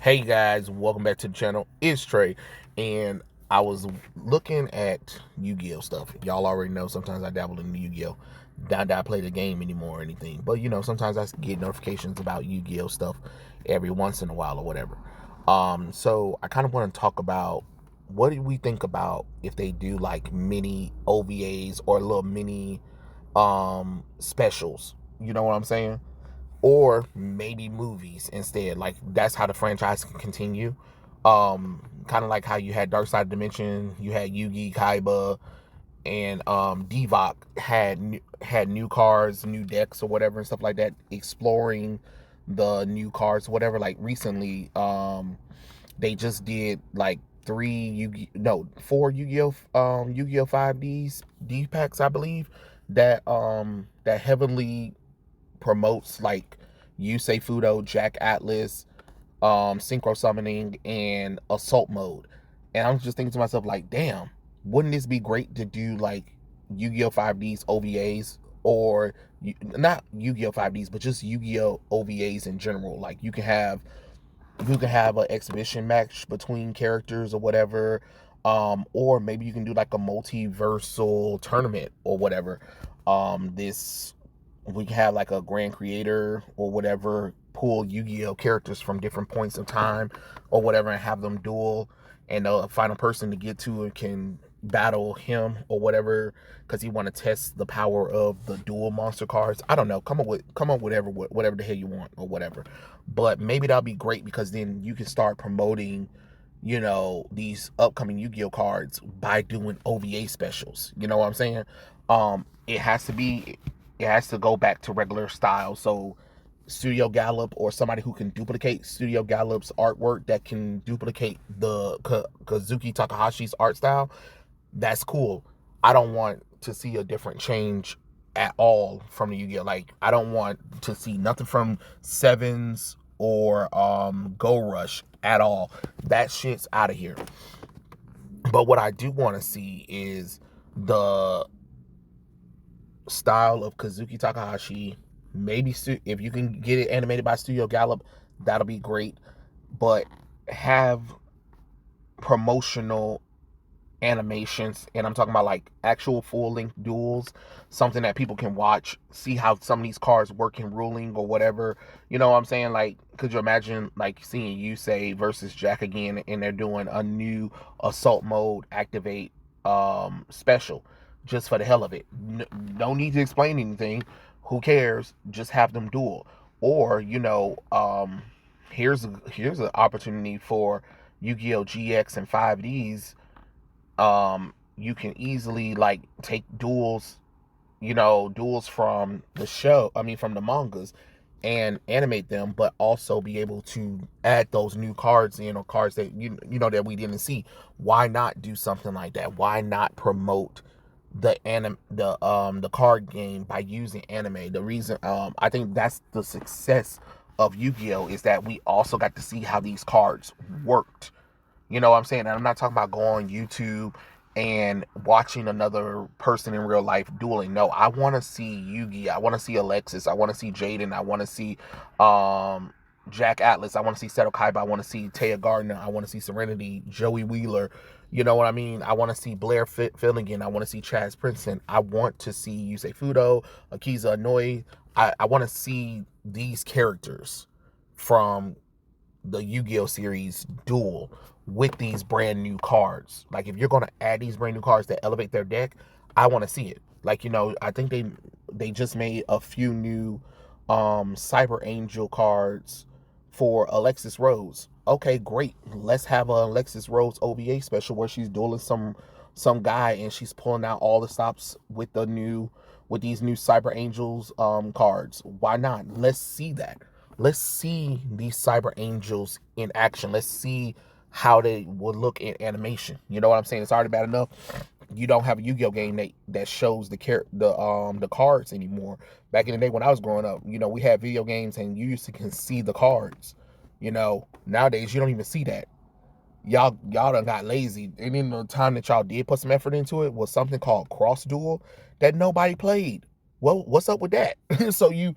Hey guys, welcome back to the channel. It's Trey, and I was looking at Yu-Gi-Oh stuff. Y'all already know sometimes I dabble in Yu-Gi-Oh. Not that I play the game anymore or anything, but sometimes I get notifications about Yu-Gi-Oh stuff every once in a while or whatever. So I kind of want to talk about what do we think about if they do like mini OVAs or little mini specials. You know what I'm saying? Or maybe movies instead. Like that's how the franchise can continue. Kind of like how you had Dark Side Dimension, you had Yugi Kaiba, and Divok had new cards, new decks, or whatever and stuff like that, exploring the new cards, whatever. Like recently, they just did like four Yu-Gi-Oh 5Ds D packs, I believe, that heavily promotes like Yusei Fudo, Jack Atlas, synchro summoning, and assault mode. And I'm just thinking to myself, like, damn, wouldn't this be great to do like Yu-Gi-Oh 5Ds OVAs, or not Yu-Gi-Oh 5Ds, but just Yu-Gi-Oh OVAs in general? Like you can have an exhibition match between characters or whatever, or maybe you can do like a multiversal tournament or whatever. This We can have like a grand creator or whatever pull Yu-Gi-Oh characters from different points of time or whatever and have them duel, and the final person to get to it can battle him or whatever because he want to test the power of the dual monster cards. I don't know. Come up with whatever the hell you want or whatever. But maybe that'll be great because then you can start promoting these upcoming Yu-Gi-Oh cards by doing OVA specials. You know what I'm saying? It has to go back to regular style. So Studio Gallop or somebody who can duplicate Studio Gallop's artwork, that can duplicate the Kazuki Takahashi's art style, that's cool. I don't want to see a different change at all from the Yu-Gi-Oh. Like I don't want to see nothing from Sevens or Go Rush at all. That shit's out of here. But what I do want to see is the style of Kazuki Takahashi. Maybe if you can get it animated by Studio Gallop, that'll be great. But have promotional animations, and I'm talking about like actual full-length duels, something that people can watch, see how some of these cards work in ruling or whatever. You know what I'm saying? Like, could you imagine like seeing Yusei versus Jack again, and they're doing a new assault mode activate special just for the hell of it? No need to explain anything. Who cares? Just have them duel. Or here's an opportunity for Yu-Gi-Oh GX and 5Ds. You can easily like take duels from the show, I mean from the mangas, and animate them, but also be able to add those new cards in, or cards that that we didn't see. Why not do something like that? Why not promote the card game by using anime? The reason I think that's the success of Yu-Gi-Oh is that we also got to see how these cards worked. You know what I'm saying? And I'm not talking about going on YouTube and watching another person in real life dueling. No, I want to see Yugi. I want to see Alexis. I want to see Jaden. I want to see Jack Atlas. I want to see Seto Kaiba. I want to see Taya Gardner. I want to see Serenity, Joey Wheeler. You know what I mean? I want to see Blair Finnegan. I want to see Chaz Princeton. I want to see Yusei Fudo, Akiza Inouye. I want to see these characters from the Yu-Gi-Oh series duel with these brand new cards. Like if you're going to add these brand new cards that elevate their deck, I want to see it. Like I think they just made a few new Cyber Angel cards for Alexis Rose. Okay, great. Let's have a Alexis Rose OVA special where she's dueling some guy and she's pulling out all the stops with these new Cyber Angels cards. Why not? Let's see that. Let's see these Cyber Angels in action. Let's see how they would look in animation. You know what I'm saying? It's already bad enough you don't have a Yu-Gi-Oh game that shows the cards anymore. Back in the day when I was growing up, we had video games and you used to can see the cards. Nowadays you don't even see that. Y'all done got lazy. And in the time that y'all did put some effort into it was something called Cross Duel that nobody played. Well, what's up with that? So you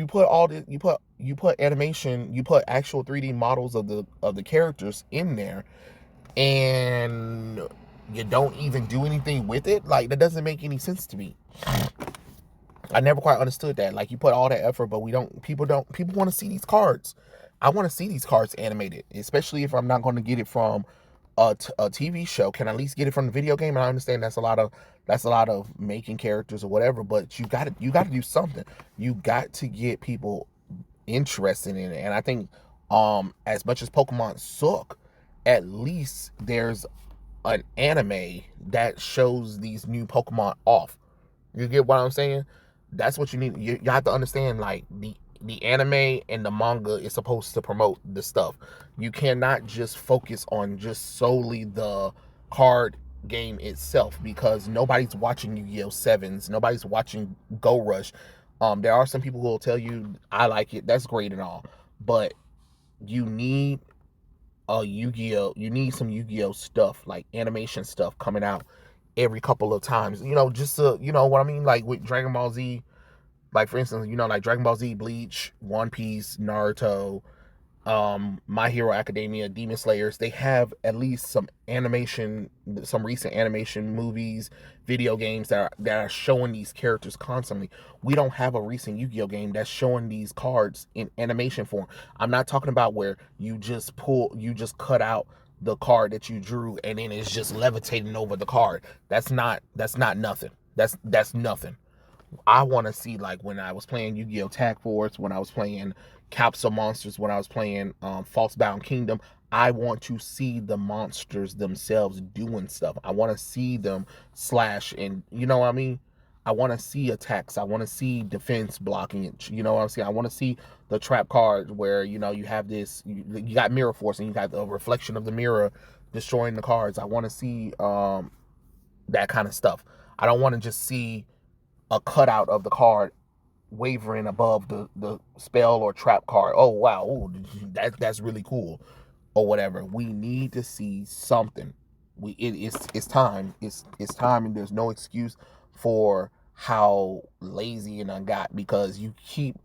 put all the you put animation, you put actual 3D models of the characters in there, and you don't even do anything with it. Like, that doesn't make any sense to me. I never quite understood that. Like, you put all that effort, but people want to see these cards. I want to see these cards animated, especially if I'm not going to get it from a TV show. Can I at least get it from the video game? And I understand that's a lot of making characters or whatever, but you got to do something. You got to get people interested in it. And I think as much as Pokemon suck, at least there's an anime that shows these new Pokemon off. You get what I'm saying? That's what you need. You have to understand, like, the anime and the manga is supposed to promote the stuff. You cannot just focus on just solely the card game itself, because nobody's watching Yu-Gi-Oh! Sevens, nobody's watching Go Rush. There are some people who will tell you, I like it, that's great and all, but you need you need some Yu-Gi-Oh stuff, like animation stuff coming out every couple of times. Just to, you know what I mean? Like with Dragon Ball Z, like for instance, like Dragon Ball Z, Bleach, One Piece, Naruto, My Hero Academia, Demon Slayers, they have at least some animation, some recent animation movies, video games that are showing these characters constantly. We don't have a recent Yu-Gi-Oh game that's showing these cards in animation form. I'm not talking about where you just cut out the card that you drew and then it's just levitating over the card. That's not nothing. That's nothing. I want to see, like, when I was playing Yu-Gi-Oh! Tag Force, when I was playing Capsule Monsters, when I was playing False Bound Kingdom. I want to see the monsters themselves doing stuff. I want to see them slash, and you know what I mean? I want to see attacks. I want to see defense blocking it. You know what I'm saying? I want to see the trap card where, you have this, you got Mirror Force and you got the reflection of the mirror destroying the cards. I want to see that kind of stuff. I don't want to just see a cutout of the card wavering above the spell or trap card. Oh wow, ooh, that's really cool, or whatever. We need to see something. It's time. It's time, and there's no excuse for how lazy and I got, because you keep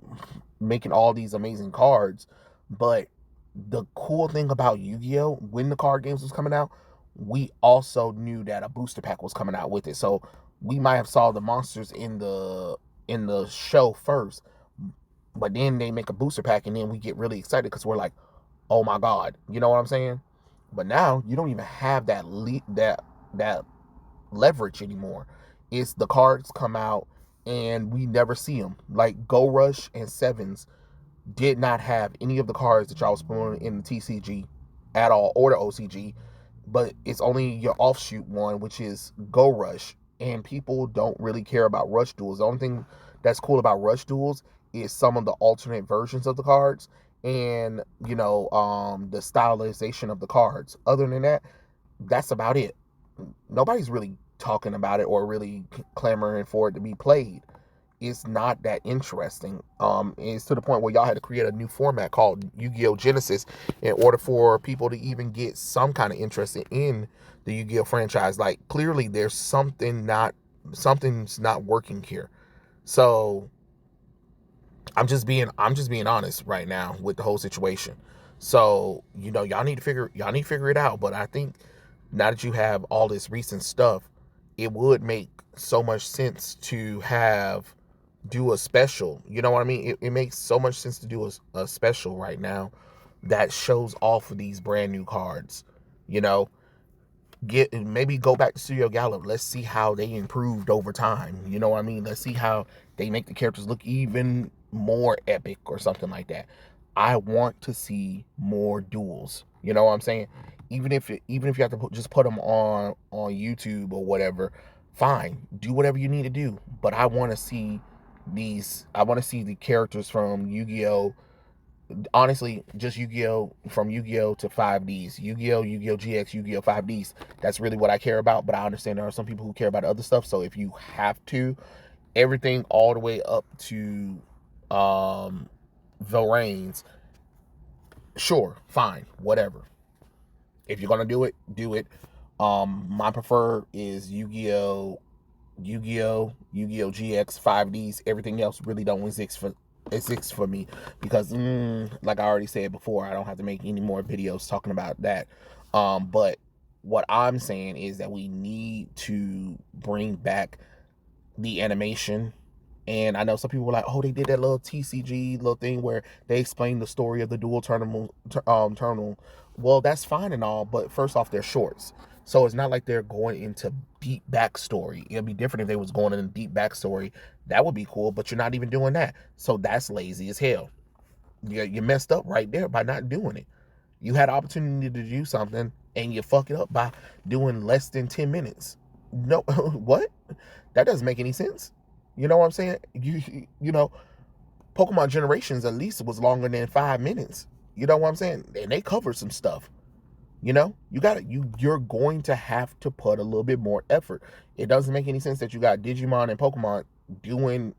making all these amazing cards, but the cool thing about Yu-Gi-Oh, when the card games was coming out, we also knew that a booster pack was coming out with it. So we might have saw the monsters in the show first, but then they make a booster pack and then we get really excited because we're like, oh my god, you know what I'm saying? But now you don't even have that leverage anymore. It's the cards come out and we never see them. Like Go Rush and Sevens did not have any of the cards that y'all was promoting in the TCG at all, or the OCG, but it's only your offshoot one, which is Go Rush, and people don't really care about Rush Duels. The only thing that's cool about Rush Duels is some of the alternate versions of the cards and the stylization of the cards. Other than that, that's about it. Nobody's really talking about it or really clamoring for it to be played. It's not that interesting. It's to the point where y'all had to create a new format called Yu-Gi-Oh! Genesis in order for people to even get some kind of interest in the Yu-Gi-Oh! Franchise. Like, clearly there's something's not working here. So I'm just being honest right now with the whole situation. So, y'all need to figure it out. But I think now that you have all this recent stuff, it would make so much sense to do a special. You know what I mean? It makes so much sense to do a special right now that shows off of these brand new cards. You know, maybe go back to Studio Gallup. Let's see how they improved over time. You know what I mean? Let's see how they make the characters look even more epic or something like that. I want to see more duels. You know what I'm saying? Even if you have to just put them on YouTube or whatever, fine. Do whatever you need to do. But I want to see these. I want to see the characters from Yu-Gi-Oh! Honestly, just Yu-Gi-Oh! From Yu-Gi-Oh! To 5Ds. Yu-Gi-Oh! Yu-Gi-Oh! GX, Yu-Gi-Oh! 5Ds. That's really what I care about, but I understand there are some people who care about other stuff, so if you have to, everything all the way up to Vilrains, sure, fine, whatever. If you're gonna do it, do it. My preferred is Yu-Gi-Oh! Yu-Gi-Oh, Yu-Gi-Oh GX, 5Ds, everything else really don't exist for me because, like I already said before, I don't have to make any more videos talking about that. But what I'm saying is that we need to bring back the animation. And I know some people were like, oh, they did that little TCG little thing where they explained the story of the Duel terminal. Well, that's fine and all, but first off, they're shorts. So it's not like they're going into deep backstory. It'd be different if they was going into deep backstory. That would be cool, but you're not even doing that. So that's lazy as hell. You messed up right there by not doing it. You had an opportunity to do something and you fuck it up by doing less than 10 minutes. No, what? That doesn't make any sense. You know what I'm saying? You know, Pokemon Generations at least was longer than 5 minutes. You know what I'm saying? And they covered some stuff. You know, you're going to have to put a little bit more effort. It doesn't make any sense that you got Digimon and Pokemon doing,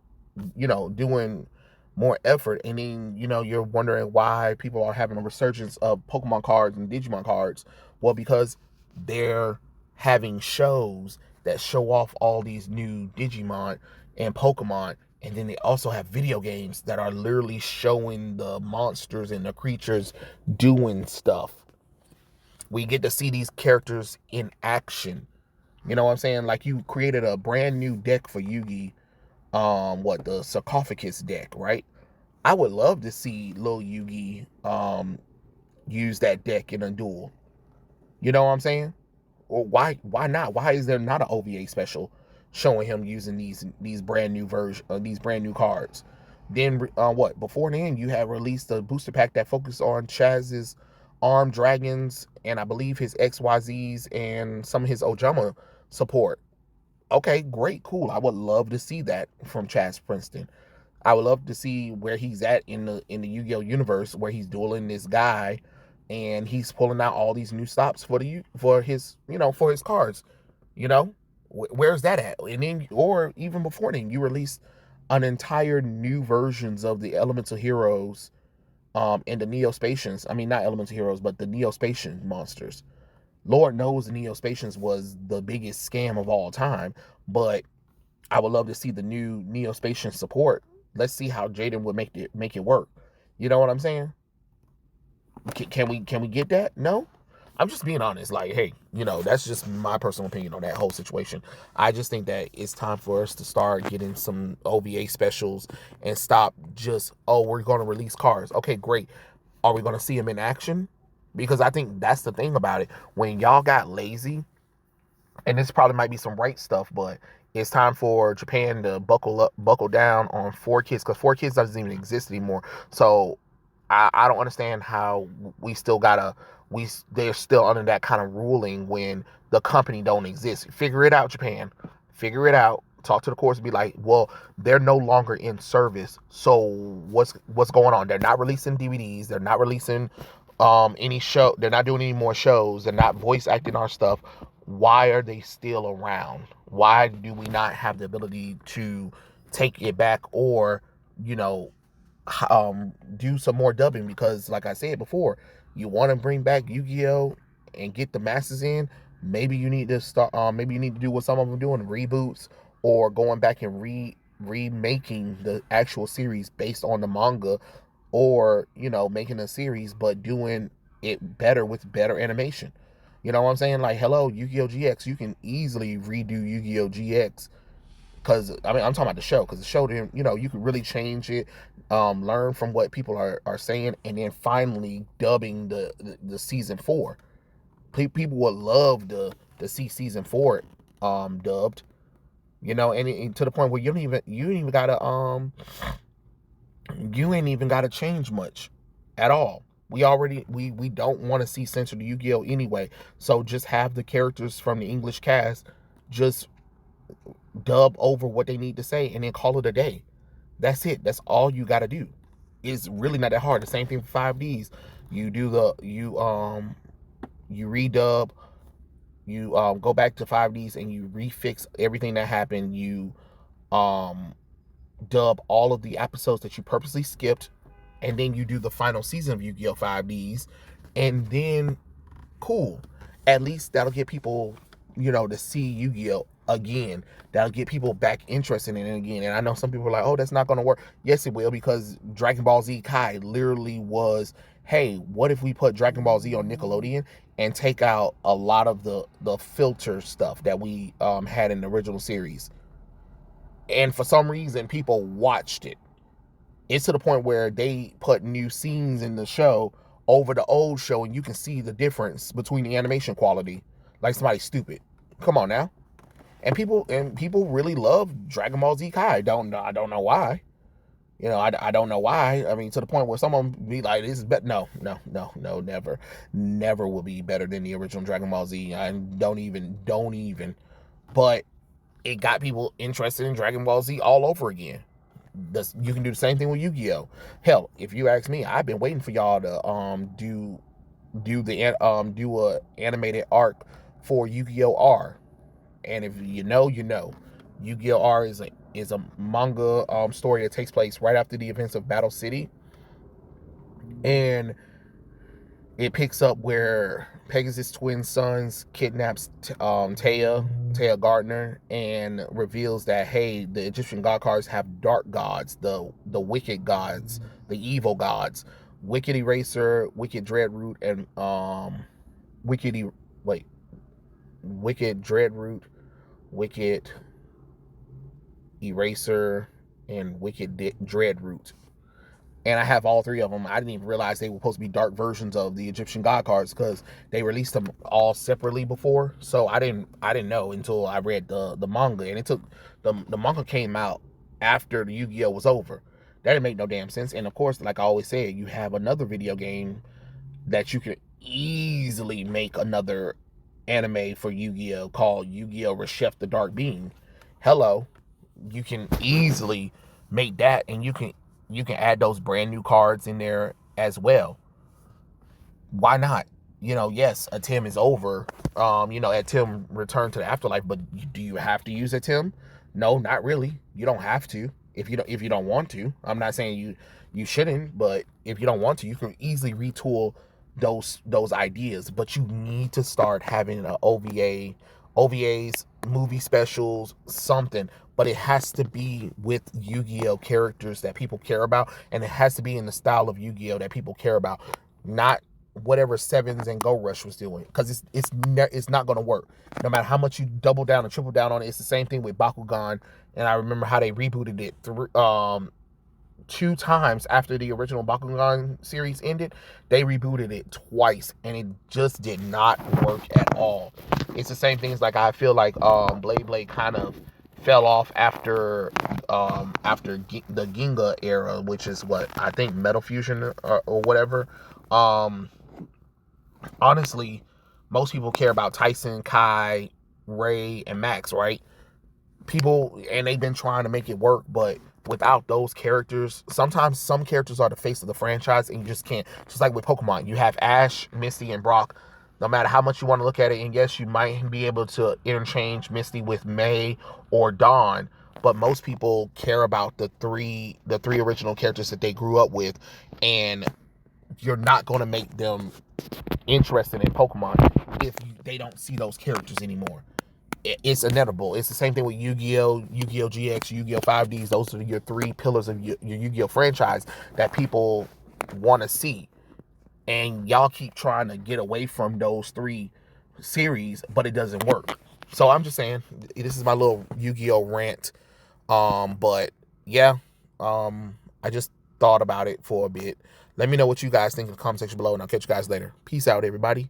doing more effort, and then you're wondering why people are having a resurgence of Pokemon cards and Digimon cards. Well, because they're having shows that show off all these new Digimon and Pokemon, and then they also have video games that are literally showing the monsters and the creatures doing stuff. We get to see these characters in action. You know what I'm saying? Like, you created a brand new deck for Yugi, the sarcophagus deck, right? I would love to see Lil Yugi use that deck in a duel. You know what I'm saying? Or why not? Why is there not an OVA special showing him using these brand new these brand new cards? Then before then you had released a booster pack that focused on Chaz's armed dragons and I believe his XYZs and some of his Ojama support. Okay, great, cool. I would love to see that from Chaz Princeton. I would love to see where he's at in the Yu-Gi-Oh universe, where he's dueling this guy and he's pulling out all these new stops for his cards. You know, where's that at? And then, or even before then, you released an entire new versions of the Elemental Heroes, and the Neospatians. I mean, not Elemental Heroes, but the Neospatian monsters. Lord knows the Neospatians was the biggest scam of all time, but I would love to see the new Neospatian support. Let's see how Jaden would make it work. You know what I'm saying? Can we get that? No, I'm just being honest. Like, hey, that's just my personal opinion on that whole situation. I just think that it's time for us to start getting some OVA specials and stop just, oh, we're going to release cards. Okay, great. Are we going to see them in action? Because I think that's the thing about it. When y'all got lazy, and this probably might be some right stuff, but it's time for Japan to buckle down on 4Kids, because 4Kids doesn't even exist anymore. So I don't understand how we still gotta they're still under that kind of ruling when the company don't exist. Figure it out, Japan. Figure it out. Talk to the courts and be like, well, they're no longer in service. So what's going on? They're not releasing DVDs. They're not releasing any show. They're not doing any more shows. They're not voice acting our stuff. Why are they still around? Why do we not have the ability to take it back, or do some more dubbing? Because like I said before, you want to bring back Yu-Gi-Oh and get the masses in. Maybe you need to start. Maybe you need to do what some of them doing, reboots, or going back and remaking the actual series based on the manga, or making a series but doing it better with better animation. You know what I'm saying? Like, hello, Yu-Gi-Oh GX, you can easily redo Yu-Gi-Oh GX. Because I mean, I'm talking about the show, because the show didn't, you could really change it, learn from what people are saying, and then finally dubbing the season 4. People would love to see season 4 dubbed, and to the point where you ain't even gotta change much at all. We don't want to see censored Yu-Gi-Oh anyway, so just have the characters from the English cast just dub over what they need to say and then call it a day. That's it. That's all you got to do. It's really not that hard. The same thing for 5Ds. You do you redub, you go back to 5Ds and you refix everything that happened. You dub all of the episodes that you purposely skipped, and then you do the final season of Yu-Gi-Oh 5Ds, and then cool. At least that'll get people, to see Yu-Gi-Oh again. That'll get people back interested in it again. And I know some people are like, oh, that's not going to work. Yes, it will, because Dragon Ball Z Kai literally was, hey, what if we put Dragon Ball Z on Nickelodeon and take out a lot of the filter stuff that we had in the original series? And for some reason, people watched it. It's to the point where they put new scenes in the show over the old show, and you can see the difference between the animation quality. Like somebody's stupid. Come on now. And people really love Dragon Ball Z Kai. I don't know why. You know, I don't know why. I mean, to the point where someone be like, "This is better." No, never will be better than the original Dragon Ball Z. I don't even. But it got people interested in Dragon Ball Z all over again. You can do the same thing with Yu-Gi-Oh. Hell, if you ask me, I've been waiting for y'all to do a animated arc for Yu-Gi-Oh R. And if you know, you know. Yu-Gi-Oh R is a manga story that takes place right after the events of Battle City, and it picks up where Pegasus' twin sons kidnaps Taya Gardner, and reveals that, hey, the Egyptian god cards have dark gods, the wicked gods, the evil gods, Wicked Eraser, Wicked Dreadroot, and Wicked Dreadroot, Wicked Eraser, and Wicked Dreadroot. And I have all three of them. I didn't even realize they were supposed to be dark versions of the Egyptian god cards, because they released them all separately before. So I didn't know until I read the manga, and it took the manga came out after the Yu-Gi-Oh was over. That didn't make no damn sense. And of course, like I always said, you have another video game that you can easily make another anime for Yu-Gi-Oh called Yu-Gi-Oh Reshef the Dark Being. Hello, you can easily make that, and you can add those brand new cards in there as well. Why not? You know, yes, Atem is over. Atem returned to the afterlife, but do you have to use Atem? No, not really. You don't have to if you don't want to. I'm not saying you shouldn't, but if you don't want to, you can easily retool those ideas. But you need to start having an OVAs, movie specials, something. But it has to be with Yu-Gi-Oh characters that people care about, and it has to be in the style of Yu-Gi-Oh that people care about, not whatever Sevens and Go Rush was doing, because it's not going to work. No matter how much you double down and triple down on it, it's the same thing with Bakugan. And I remember how they rebooted it 2 times after the original Bakugan series ended. They rebooted it twice, and it just did not work at all. It's the same things, like I feel like Blade kind of fell off after the Ginga era, which is what I think Metal Fusion or whatever. Honestly, most people care about Tyson, Kai, Ray, and Max, right? People, and they've been trying to make it work, but without those characters, sometimes some characters are the face of the franchise, and you just can't. Just like with Pokemon, you have Ash, Misty, and Brock. No matter how much you want to look at it, and yes, you might be able to interchange Misty with May or Dawn, but most people care about the three original characters that they grew up with, and you're not going to make them interested in Pokemon if they don't see those characters anymore. It's inevitable. It's the same thing with Yu-Gi-Oh, Yu-Gi-Oh GX, Yu-Gi-Oh 5Ds. Those are your 3 pillars of your Yu-Gi-Oh franchise that people want to see. And y'all keep trying to get away from those 3 series, but it doesn't work. So I'm just saying, this is my little Yu-Gi-Oh rant. But yeah, I just thought about it for a bit. Let me know what you guys think in the comment section below, and I'll catch you guys later. Peace out, everybody.